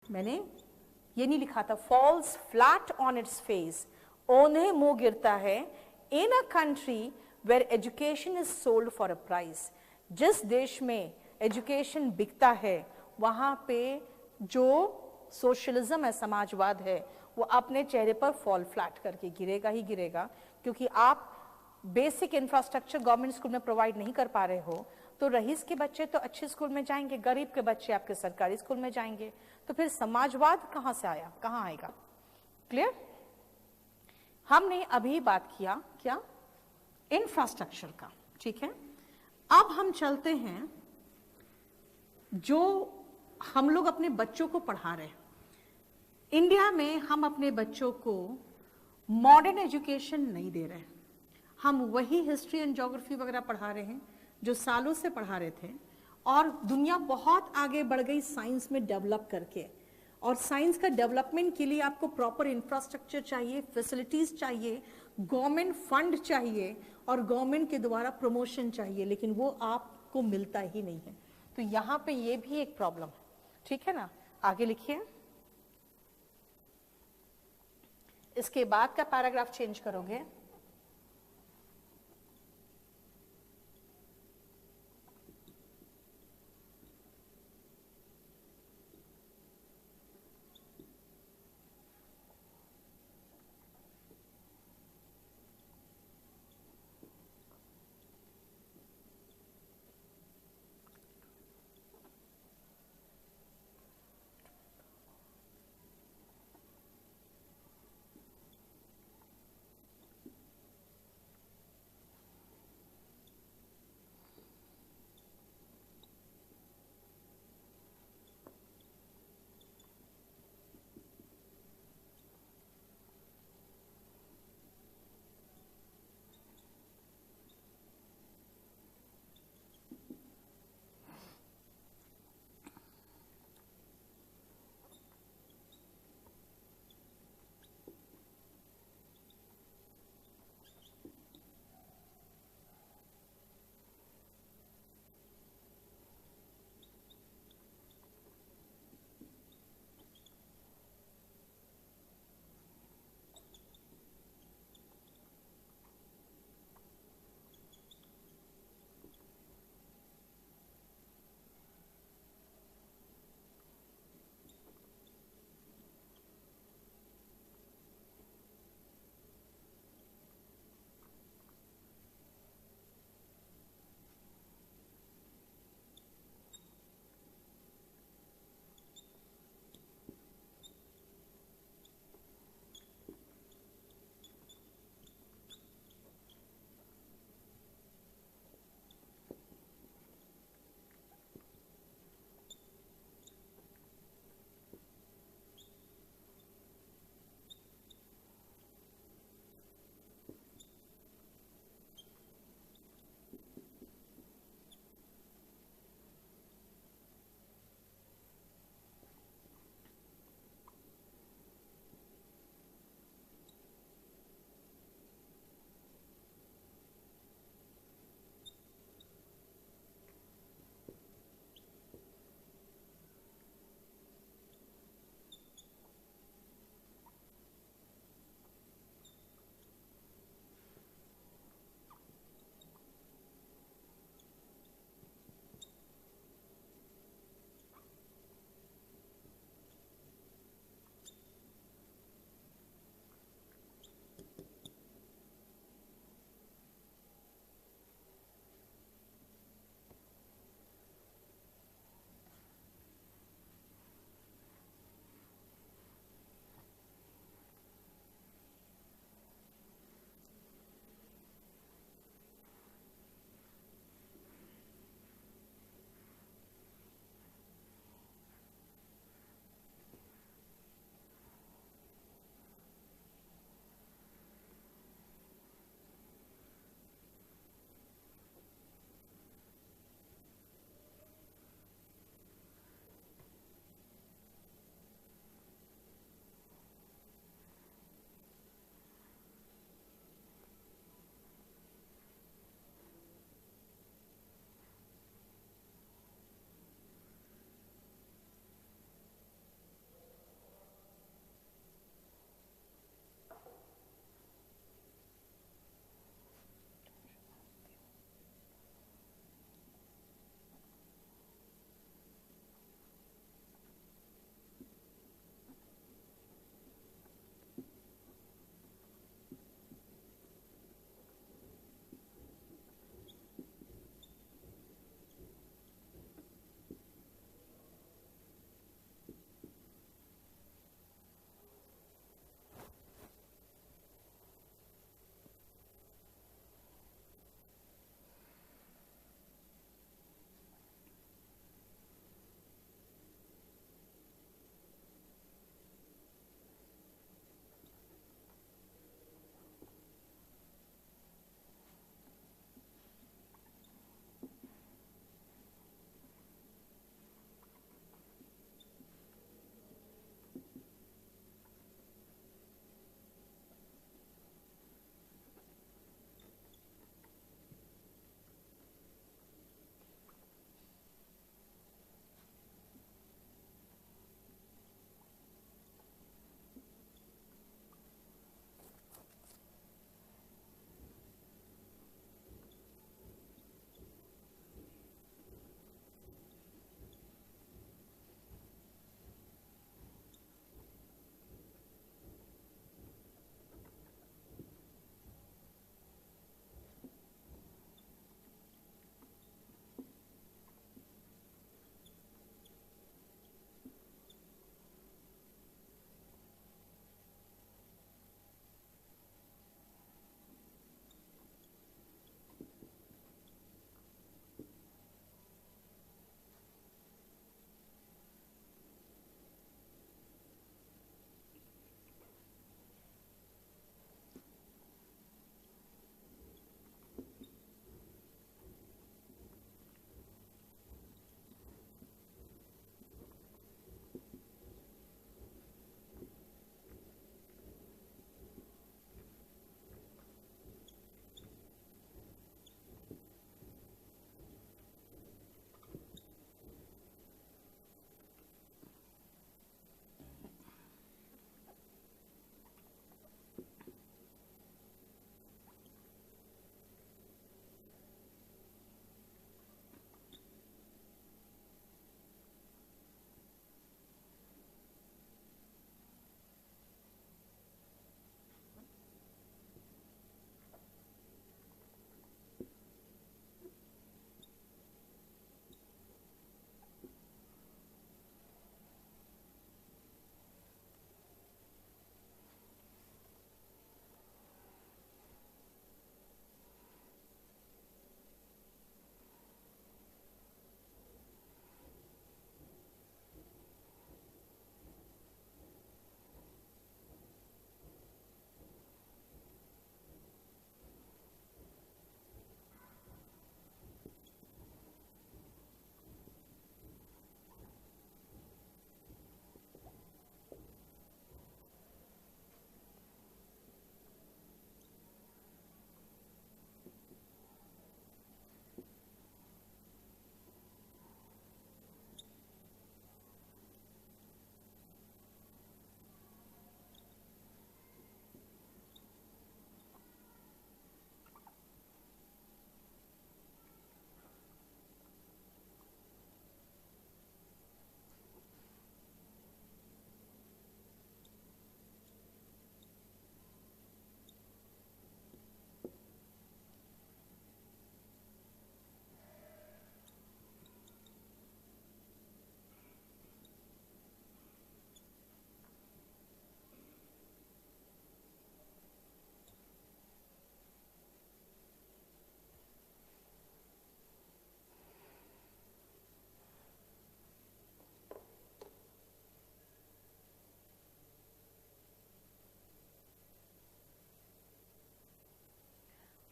मैंने ये नहीं लिखा था, falls flat on its face, औंधे मुंह गिरता है, in a country where education is sold for a price. जिस देश में एजुकेशन बिकता है वहां पे जो सोशलिज्म है, समाजवाद है, वो अपने चेहरे पर फॉल फ्लैट करके गिरेगा ही गिरेगा, क्योंकि आप बेसिक इंफ्रास्ट्रक्चर गवर्नमेंट स्कूल में प्रोवाइड नहीं कर पा रहे हो। तो रईस के बच्चे तो अच्छे स्कूल में जाएंगे, गरीब के बच्चे आपके सरकारी स्कूल में जाएंगे, तो फिर समाजवाद कहां से आया, कहां आएगा? क्लियर? हमने अभी बात किया क्या? इंफ्रास्ट्रक्चर का, ठीक है। अब हम चलते हैं, जो हम लोग अपने बच्चों को पढ़ा रहे हैं इंडिया में, हम अपने बच्चों को मॉडर्न एजुकेशन नहीं दे रहे हैं। हम वही हिस्ट्री एंड ज्योग्राफी वगैरह पढ़ा रहे हैं जो सालों से पढ़ा रहे थे, और दुनिया बहुत आगे बढ़ गई साइंस में डेवलप करके, और साइंस का डेवलपमेंट के लिए आपको प्रॉपर इंफ्रास्ट्रक्चर चाहिए, फैसिलिटीज चाहिए, गवर्नमेंट फंड चाहिए, और गवर्नमेंट के द्वारा प्रमोशन चाहिए, लेकिन वो आपको मिलता ही नहीं है। तो यहाँ पे ये भी एक प्रॉब्लम है, ठीक है ना। आगे लिखिए, इसके बाद का पैराग्राफ चेंज करोगे।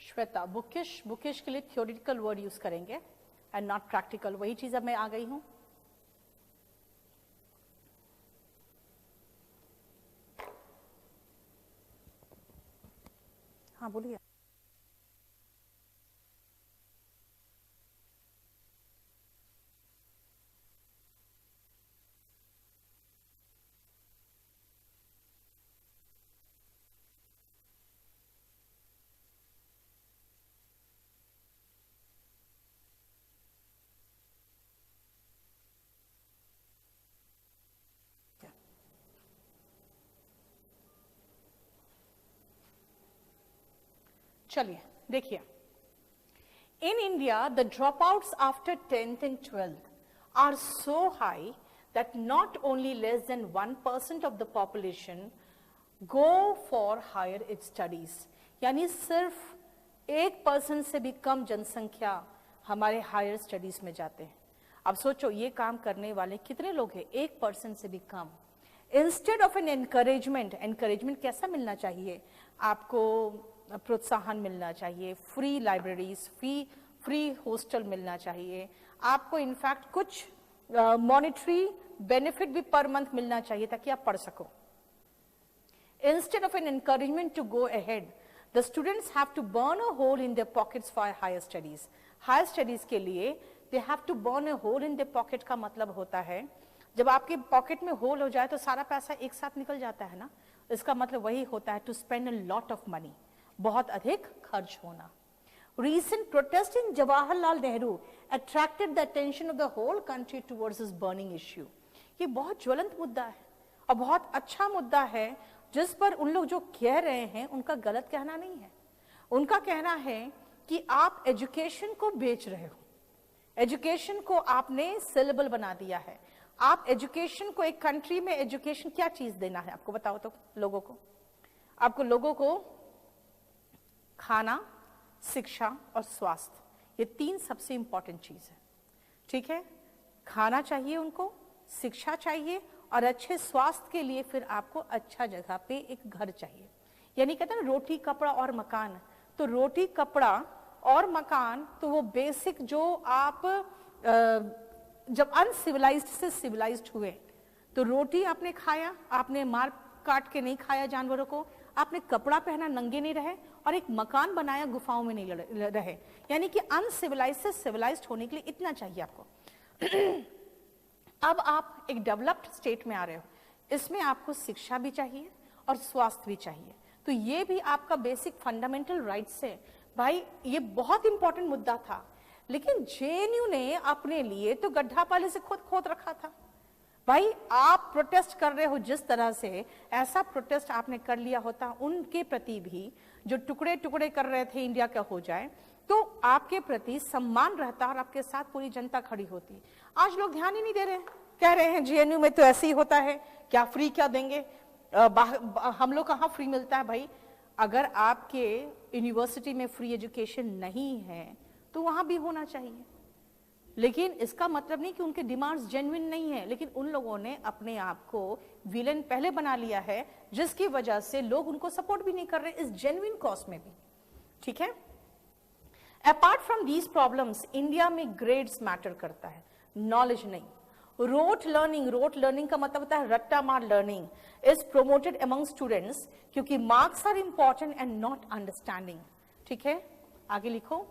श्वेता, बुकिश, बुकिश के लिए थ्योरेटिकल वर्ड यूज करेंगे एंड नॉट प्रैक्टिकल। वही चीज अब मैं आ गई हूं। हाँ बोलिए। चलिए देखिए, in India the dropouts after 10th and 12th are so high that not only less than 1% of the population go for higher studies। यानी सिर्फ 1% से भी कम जनसंख्या हमारे हायर स्टडीज में जाते हैं। अब सोचो ये काम करने वाले कितने लोग हैं, 1% से भी कम। Instead of an encouragement, encouragement कैसा मिलना चाहिए आपको, प्रोत्साहन मिलना चाहिए, फ्री लाइब्रेरीज, फ्री हॉस्टल मिलना चाहिए आपको, इनफैक्ट कुछ मॉनेटरी बेनिफिट भी पर मंथ मिलना चाहिए ताकि आप पढ़ सको। Instead of an encouragement to go ahead, the students have to burn a hole in their pockets for higher studies। Higher studies के लिए they have to burn a hole in their pocket का मतलब होता है जब आपके pocket में whole हो जाए तो सारा पैसा एक साथ निकल जाता है ना, इसका मतलब वही होता है to spend a lot of money, बहुत अधिक खर्च होना। Recent protest in Jawaharlal Nehru attracted the attention of the whole country towards this burning issue। ये बहुत ज्वलंत मुद्दा है और बहुत अच्छा मुद्दा है जिस पर उन लोग जो कह रहे हैं उनका गलत कहना नहीं है। उनका कहना है कि आप एजुकेशन को बेच रहे हो, एजुकेशन को आपने सिलेबल बना दिया है। आप एजुकेशन को, एक कंट्री में एजुकेशन क्या चीज देना है आपको बताओ तो लोगों को, आपको लोगों को खाना, शिक्षा और स्वास्थ्य, ये तीन सबसे इंपॉर्टेंट चीज है। ठीक है, खाना चाहिए उनको, शिक्षा चाहिए और अच्छे स्वास्थ्य के लिए फिर आपको अच्छा जगह पे एक घर चाहिए। यानी कहते हैं ना रोटी कपड़ा और मकान, तो रोटी कपड़ा और मकान तो वो बेसिक जो आप जब अनसिविलाइज्ड से सिविलाइज्ड हुए तो रोटी आपने खाया, आपने मार काट के नहीं खाया जानवरों को, आपने कपड़ा पहना नंगे नहीं रहे और एक मकान बनाया गुफाओं में नहीं रहे। यानी कि अनसिविलाइज्ड से सिविलाइज्ड होने के लिए इतना चाहिए आपको। अब आप एक डेवलप्ड स्टेट में आ रहे हो, इसमें आपको शिक्षा भी चाहिए और स्वास्थ्य भी चाहिए, तो ये भी आपका बेसिक फंडामेंटल राइट्स है। भाई ये बहुत इंपॉर्टेंट मुद्दा था, लेकिन जेएनयू ने अपने लिए तो गड्ढा पहले से खुद खोद रखा था। भाई आप प्रोटेस्ट कर रहे हो जिस तरह से, ऐसा प्रोटेस्ट आपने कर लिया होता उनके प्रति भी जो टुकड़े टुकड़े कर रहे थे इंडिया का हो जाए, तो आपके प्रति सम्मान रहता और आपके साथ पूरी जनता खड़ी होती। आज लोग ध्यान ही नहीं दे रहे, कह रहे हैं जेएनयू में तो ऐसे ही होता है, क्या फ्री क्या देंगे, हम लोग कहाँ फ्री मिलता है। भाई अगर आपके यूनिवर्सिटी में फ्री एजुकेशन नहीं है तो वहां भी होना चाहिए, लेकिन इसका मतलब नहीं कि उनके डिमांड्स जेन्युइन नहीं है, लेकिन उन लोगों ने अपने आप को विलेन पहले बना लिया है जिसकी वजह से लोग उनको सपोर्ट भी नहीं कर रहे इस जेन्युइन कॉज में भी। ठीक है, apart from these problems India में ग्रेड्स मैटर करता है, नॉलेज नहीं। रोट लर्निंग का मतलब होता है रट्टा मार learning is promoted among students क्योंकि marks are important and not understanding. ठीक है, आगे लिखो।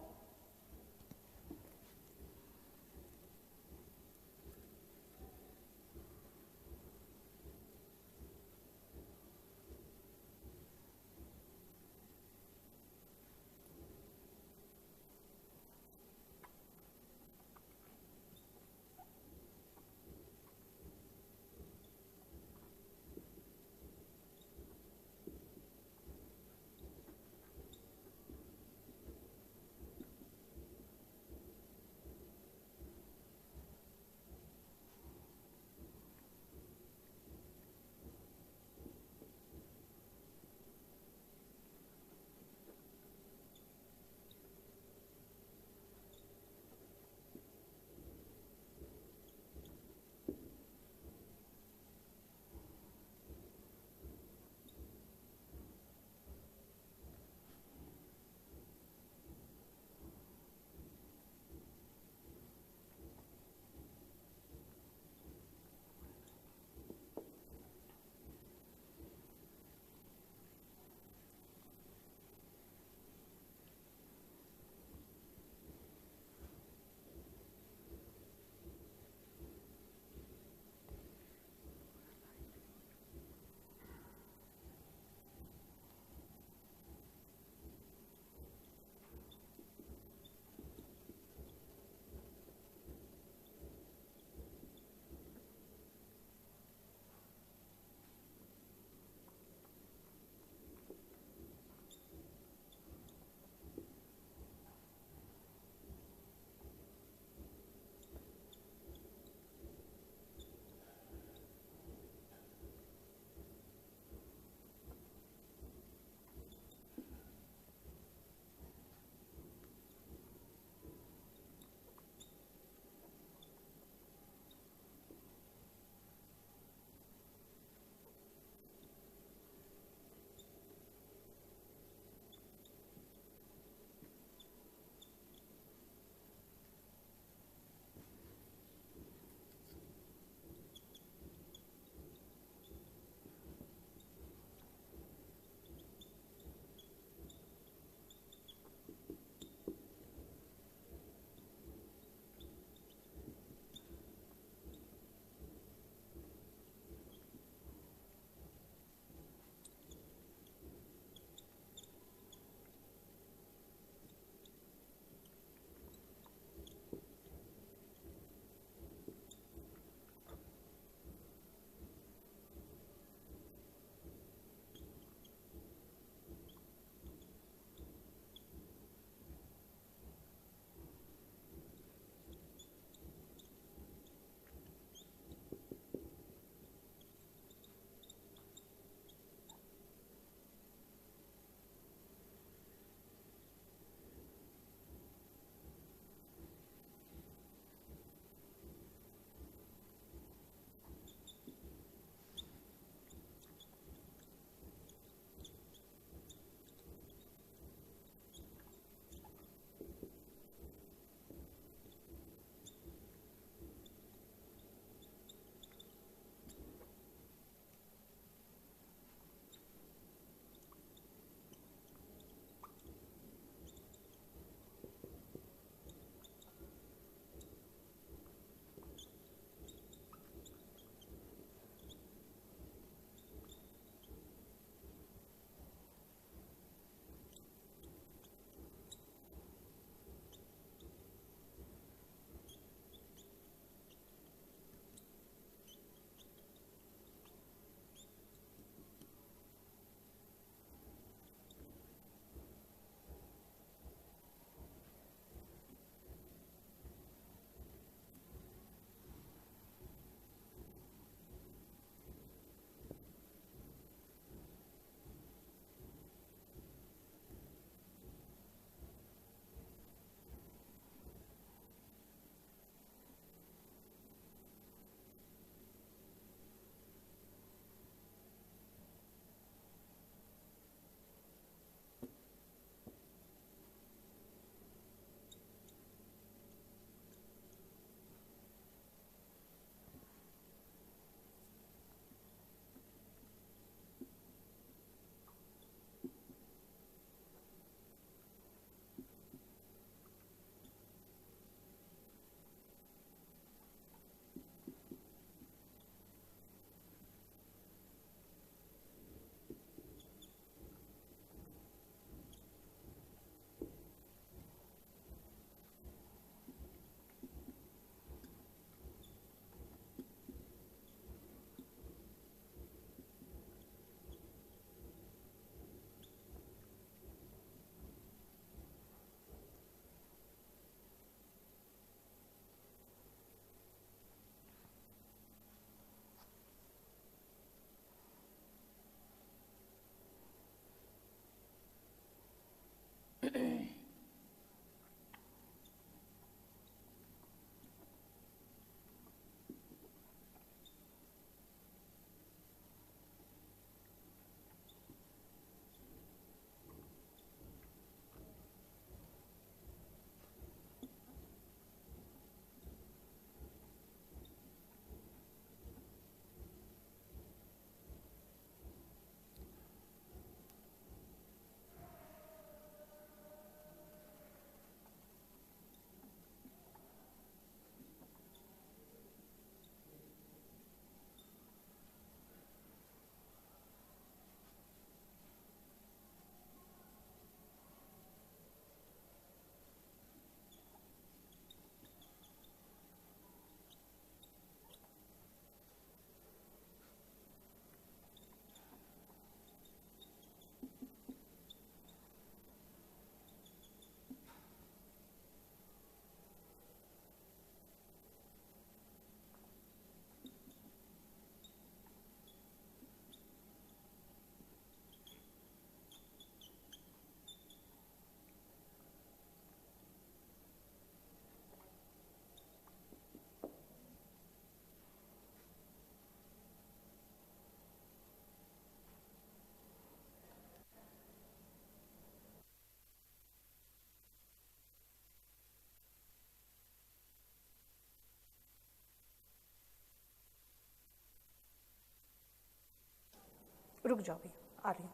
रुक जाओ भी, आ रही हूँ।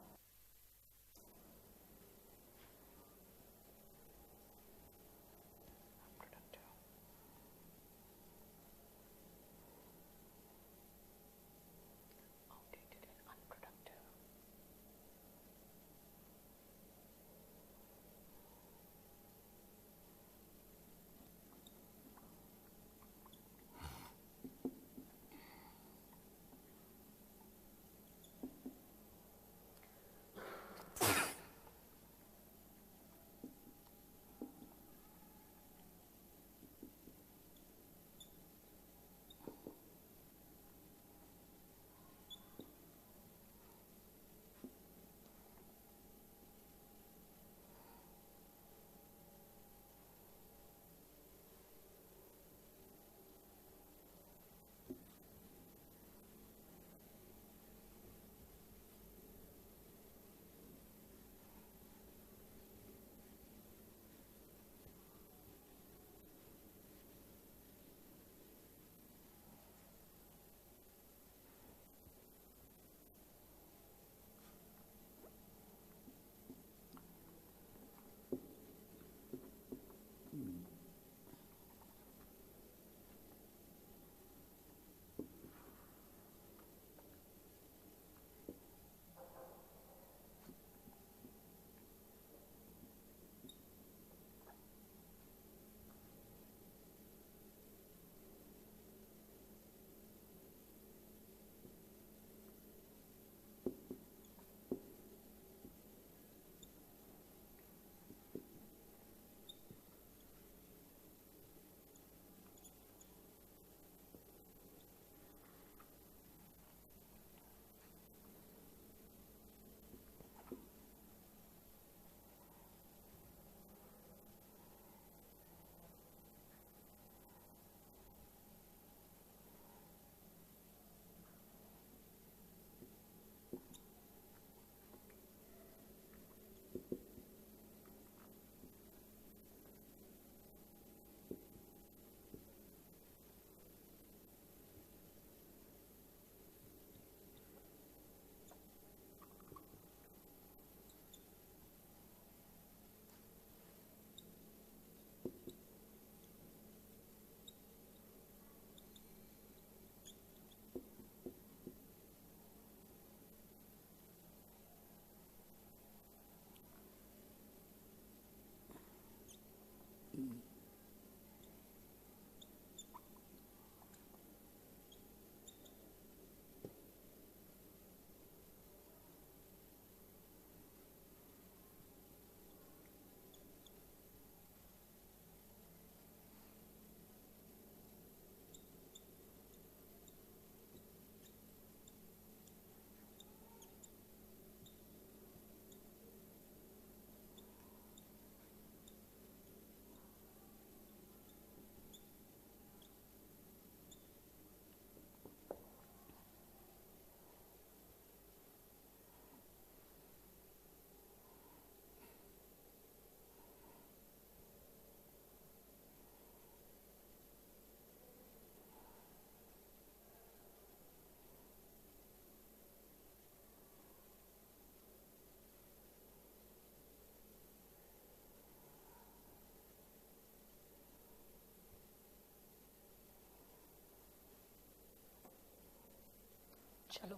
चलो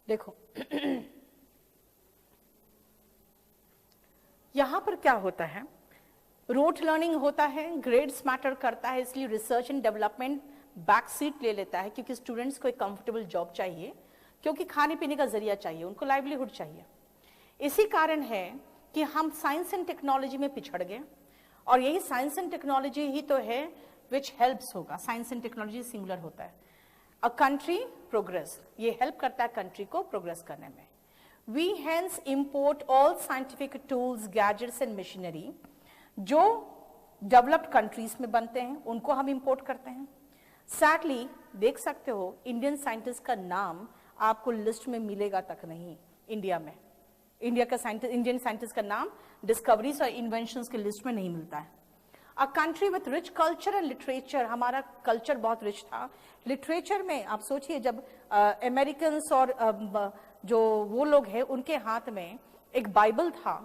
देखो यहां पर क्या होता है, रूट लर्निंग होता है, ग्रेड्स मैटर करता है, इसलिए research and development back seat ले लेता है, क्योंकि स्टूडेंट्स को एक कंफर्टेबल जॉब चाहिए, क्योंकि खाने पीने का जरिया चाहिए, उनको लाइवलीहुड चाहिए। इसी कारण है कि हम साइंस एंड टेक्नोलॉजी में पिछड़ गए, और यही साइंस एंड टेक्नोलॉजी ही तो है विच हेल्प्स होगा, साइंस एंड टेक्नोलॉजी सिंगुलर होता है, अ कंट्री प्रोग्रेस, ये हेल्प करता है कंट्री को प्रोग्रेस करने में। We hence import all scientific tools, gadgets and machinery जो डेवलप्ड कंट्रीज में बनते हैं, उनको हम इंपोर्ट करते हैं। सैडली देख सकते हो इंडियन साइंटिस्ट का नाम आपको लिस्ट में मिलेगा तक नहीं इंडिया में, इंडियन साइंटिस्ट का नाम डिस्कवरीज और इन्वेंशंस के लिस्ट में नहीं मिलता है। A country with rich culture and literature, हमारा कल्चर बहुत रिच था। लिटरेचर में आप सोचिए, जब अमेरिकन्स और जो वो लोग हैं उनके हाथ में एक बाइबल था,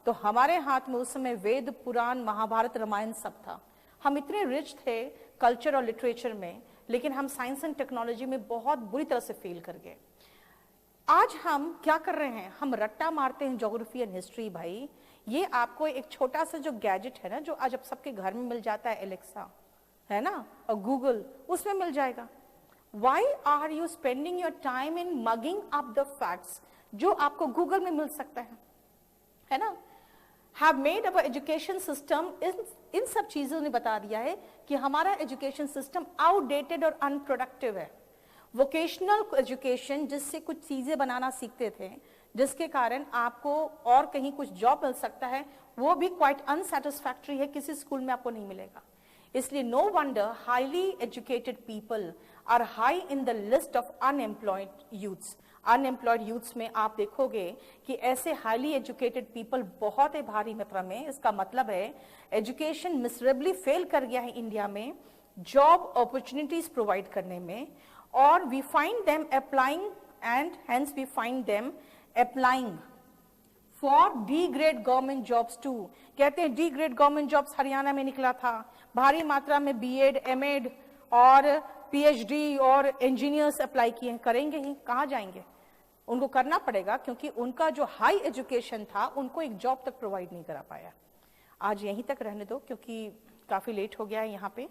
तो हमारे हाथ में उस समय वेद, पुराण, महाभारत, रामायण सब था। हम इतने रिच थे कल्चर और लिटरेचर में, लेकिन हम साइंस एंड टेक्नोलॉजी में बहुत बुरी तरह से फेल कर गए। आज हम क्या कर रहे हैं, हम रट्टा मारते हैं ज्योग्राफी एंड हिस्ट्री। भाई ये आपको एक छोटा सा जो गैजेट है ना, जो आज अब सबके घर में मिल जाता है, एलेक्सा है ना, और गूगल, उसमें मिल जाएगा। Why are you spending your time in mugging up the facts जो आपको गूगल में मिल सकता है ना? Have made our education system, इन सब चीजों ने बता दिया है कि हमारा एजुकेशन सिस्टम आउटडेटेड और अनप्रोडक्टिव है। वोकेशनल एजुकेशन, जिससे कुछ चीजें बनाना सीखते थे, जिसके कारण आपको और कहीं कुछ जॉब मिल सकता है, वो भी क्वाइट अनसेटिस्फैक्टरी है, किसी स्कूल में आपको नहीं मिलेगा। इसलिए no wonder highly educated people are high in the list of unemployed youths. Unemployed youths में आप देखोगे कि ऐसे हाईली एजुकेटेड पीपल बहुत है भारी मात्रा में। इसका मतलब है एजुकेशन मिसरेबली फेल कर गया है इंडिया में जॉब अपॉर्चुनिटीज प्रोवाइड करने में, और we find them applying and hence we find them applying for D grade government jobs too. कहते हैं D grade government jobs Haryana में निकला था, भारी मात्रा में बीएड, एमएड और पीएचडी और इंजीनियर्स अप्लाई किए हैं। करेंगे ही, कहाँ जाएंगे? उनको करना पड़ेगा, क्योंकि उनका जो हाई एजुकेशन था उनको एक जॉब तक प्रोवाइड नहीं करा पाया। आज यहीं तक रहने दो, क्योंकि काफी लेट हो गया है यहाँ पे,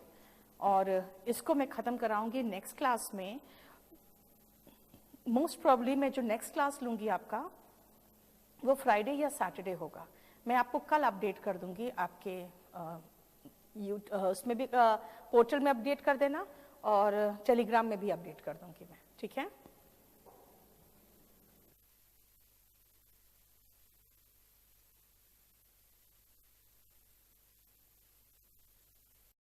और इसको मैं खत्म कराऊंगी नेक्स्ट क्लास में। मोस्ट प्रॉब्ली मैं जो नेक्स्ट क्लास लूंगी आपका, वो फ्राइडे या सैटरडे होगा। मैं आपको कल अपडेट कर दूंगी, आपके उसमें भी पोर्टल में अपडेट कर देना, और टेलीग्राम में भी अपडेट कर दूंगी मैं, ठीक है?